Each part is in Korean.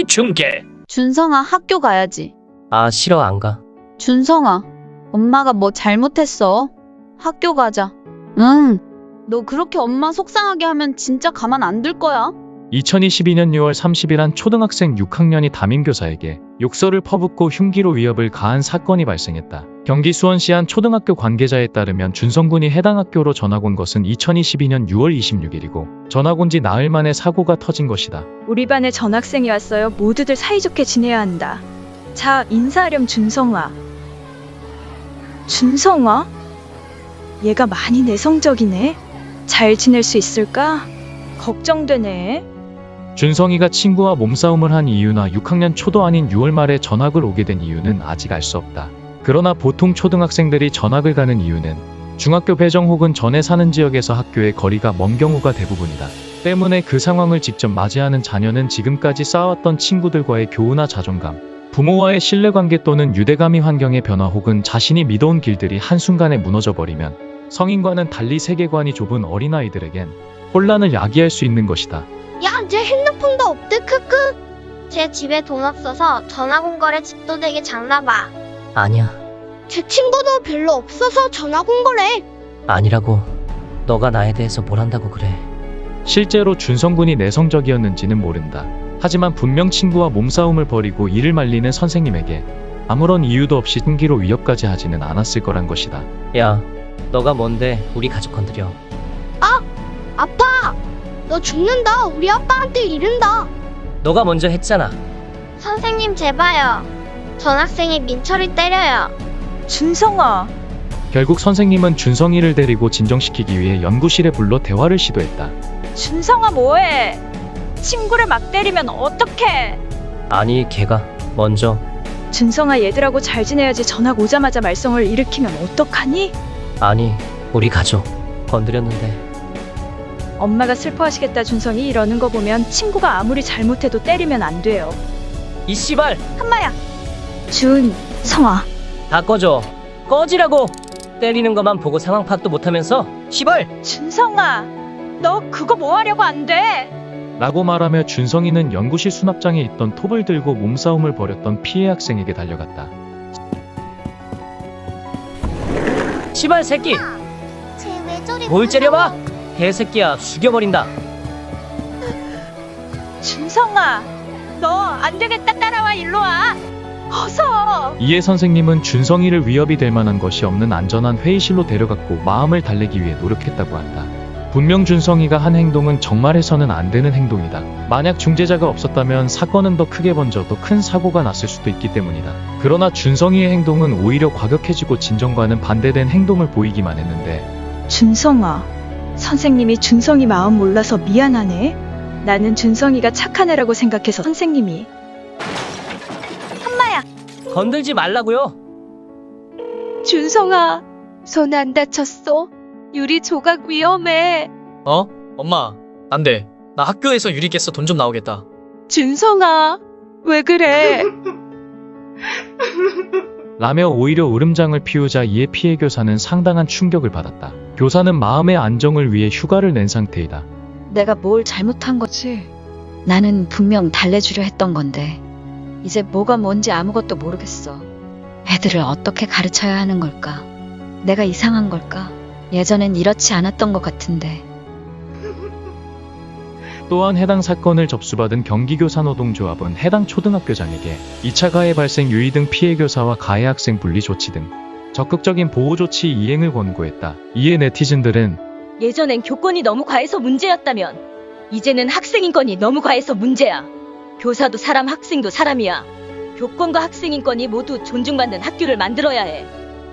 TV 중계. 준성아, 학교 가야지. 아, 싫어, 안 가. 준성아, 엄마가 뭐 잘못했어? 학교 가자. 응. 너 그렇게 엄마 속상하게 하면 진짜 가만 안 둘 거야. 2022년 6월 30일 한 초등학생 6학년이 담임교사에게 욕설을 퍼붓고 흉기로 위협을 가한 사건이 발생했다. 경기 수원시 한 초등학교 관계자에 따르면 준성군이 해당 학교로 전학 온 것은 2022년 6월 26일이고 전학 온 지 나흘 만에 사고가 터진 것이다. 우리 반에 전학생이 왔어요. 모두들 사이좋게 지내야 한다. 자, 인사하렴. 준성아. 준성아? 얘가 많이 내성적이네. 잘 지낼 수 있을까? 걱정되네. 준성이가 친구와 몸싸움을 한 이유나 6학년 초도 아닌 6월 말에 전학을 오게 된 이유는 아직 알 수 없다. 그러나 보통 초등학생들이 전학을 가는 이유는 중학교 배정 혹은 전에 사는 지역에서 학교의 거리가 먼 경우가 대부분이다. 때문에 그 상황을 직접 맞이하는 자녀는 지금까지 쌓아왔던 친구들과의 교우나 자존감, 부모와의 신뢰관계 또는 유대감이 환경의 변화 혹은 자신이 믿어온 길들이 한순간에 무너져버리면 성인과는 달리 세계관이 좁은 어린아이들에겐 혼란을 야기할 수 있는 것이다. 야, 쟤 핸드폰도 없대. 크크. 쟤 집에 돈 없어서 전학 온 거래. 집도 되게 작나 봐. 아니야, 제 친구도 별로 없어서 전학 온 거래. 아니라고. 너가 나에 대해서 뭘 안다고 그래. 실제로 준성군이 내성적이었는지는 모른다. 하지만 분명 친구와 몸싸움을 벌이고 이를 말리는 선생님에게 아무런 이유도 없이 흉기로 위협까지 하지는 않았을 거란 것이다. 야, 너가 뭔데 우리 가족 건드려. 아빠! 너 죽는다. 우리 아빠한테 이른다. 너가 먼저 했잖아. 선생님 제발요. 전학생이 민철이 때려요. 준성아. 결국 선생님은 준성이를 데리고 진정시키기 위해 연구실에 불러 대화를 시도했다. 준성아, 뭐해? 친구를 막 때리면 어떡해? 아니, 걔가 먼저. 준성아, 얘들하고 잘 지내야지. 전학 오자마자 말썽을 일으키면 어떡하니? 아니, 우리 가족 건드렸는데. 엄마가 슬퍼하시겠다. 준성이 이러는 거 보면 친구가 아무리 잘못해도 때리면 안 돼요. 이 씨발, 한마야. 준성아. 다 꺼져. 꺼지라고. 때리는 것만 보고 상황 파악도 못하면서 씨발. 준성아, 너 그거 뭐 하려고 안 돼? 라고 말하며 준성이는 연구실 수납장에 있던 톱을 들고 몸싸움을 벌였던 피해 학생에게 달려갔다. 씨발 새끼, 쟤 왜 저리 뭘 째려봐? 개새끼야, 죽여버린다. 준성아, 너 안 되겠다. 따라와. 일로 와. 어서. 이에 선생님은 준성이를 위협이 될 만한 것이 없는 안전한 회의실로 데려갔고 마음을 달래기 위해 노력했다고 한다. 분명 준성이가 한 행동은 정말 해서는 안 되는 행동이다. 만약 중재자가 없었다면 사건은 더 크게 번져 더 큰 사고가 났을 수도 있기 때문이다. 그러나 준성이의 행동은 오히려 과격해지고 진정과는 반대된 행동을 보이기만 했는데. 준성아, 선생님이 준성이 마음 몰라서 미안하네. 나는 준성이가 착한 애라고 생각해서. 선생님이. 한마야. 건들지 말라고요. 준성아, 손 안 다쳤어? 유리 조각 위험해. 어? 엄마, 안 돼. 나 학교에서 유리 깼어. 돈 좀 나오겠다. 준성아, 왜 그래? 라며 오히려 울음장을 피우자 이에 피해 교사는 상당한 충격을 받았다. 교사는 마음의 안정을 위해 휴가를 낸 상태이다. 내가 뭘 잘못한 거지? 나는 분명 달래주려 했던 건데 이제 뭐가 뭔지 아무것도 모르겠어. 애들을 어떻게 가르쳐야 하는 걸까? 내가 이상한 걸까? 예전엔 이렇지 않았던 것 같은데. 또한 해당 사건을 접수받은 경기교사노동조합은 해당 초등학교장에게 2차 가해 발생 유의 등 피해 교사와 가해 학생 분리 조치 등 적극적인 보호 조치 이행을 권고했다. 이에 네티즌들은 예전엔 교권이 너무 과해서 문제였다면 이제는 학생인권이 너무 과해서 문제야. 교사도 사람, 학생도 사람이야. 교권과 학생인권이 모두 존중받는 학교를 만들어야 해.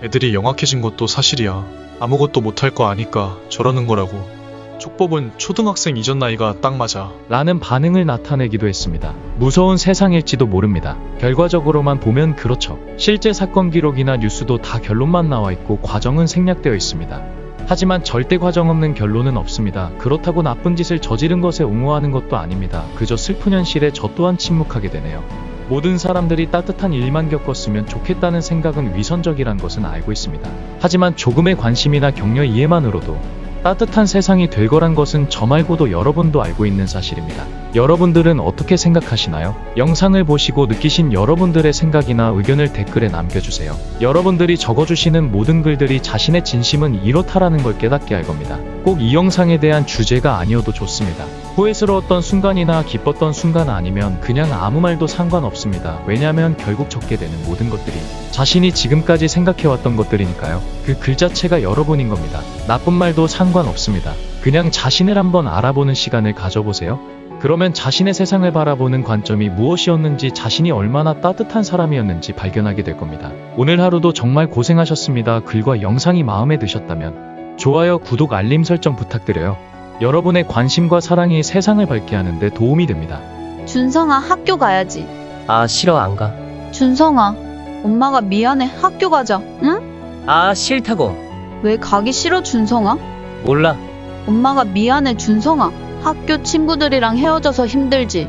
애들이 영악해진 것도 사실이야. 아무것도 못할 거 아니까 저러는 거라고. 촉법은 초등학생 이전 나이가 딱 맞아. 라는 반응을 나타내기도 했습니다. 무서운 세상일지도 모릅니다. 결과적으로만 보면 그렇죠. 실제 사건 기록이나 뉴스도 다 결론만 나와 있고 과정은 생략되어 있습니다. 하지만 절대 과정 없는 결론은 없습니다. 그렇다고 나쁜 짓을 저지른 것에 옹호하는 것도 아닙니다. 그저 슬픈 현실에 저 또한 침묵하게 되네요. 모든 사람들이 따뜻한 일만 겪었으면 좋겠다는 생각은 위선적이란 것은 알고 있습니다. 하지만 조금의 관심이나 격려 이해만으로도 따뜻한 세상이 될 거란 것은 저 말고도 여러분도 알고 있는 사실입니다. 여러분들은 어떻게 생각하시나요? 영상을 보시고 느끼신 여러분들의 생각이나 의견을 댓글에 남겨주세요. 여러분들이 적어주시는 모든 글들이 자신의 진심은 이렇다라는 걸 깨닫게 할 겁니다. 꼭 이 영상에 대한 주제가 아니어도 좋습니다. 후회스러웠던 순간이나 기뻤던 순간 아니면 그냥 아무 말도 상관없습니다. 왜냐면 결국 적게 되는 모든 것들이 자신이 지금까지 생각해왔던 것들이니까요. 그 글 자체가 여러분인 겁니다. 나쁜 말도 상관없습니다. 그냥 자신을 한번 알아보는 시간을 가져보세요. 그러면 자신의 세상을 바라보는 관점이 무엇이었는지, 자신이 얼마나 따뜻한 사람이었는지 발견하게 될 겁니다. 오늘 하루도 정말 고생하셨습니다. 글과 영상이 마음에 드셨다면 좋아요, 구독, 알림 설정 부탁드려요. 여러분의 관심과 사랑이 세상을 밝게 하는데 도움이 됩니다. 준성아, 학교 가야지. 아, 싫어, 안 가. 준성아, 엄마가 미안해. 학교 가자. 응? 아, 싫다고. 왜 가기 싫어, 준성아? 몰라. 엄마가 미안해, 준성아. 학교 친구들이랑 헤어져서 힘들지?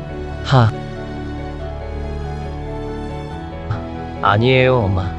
아니에요, 엄마.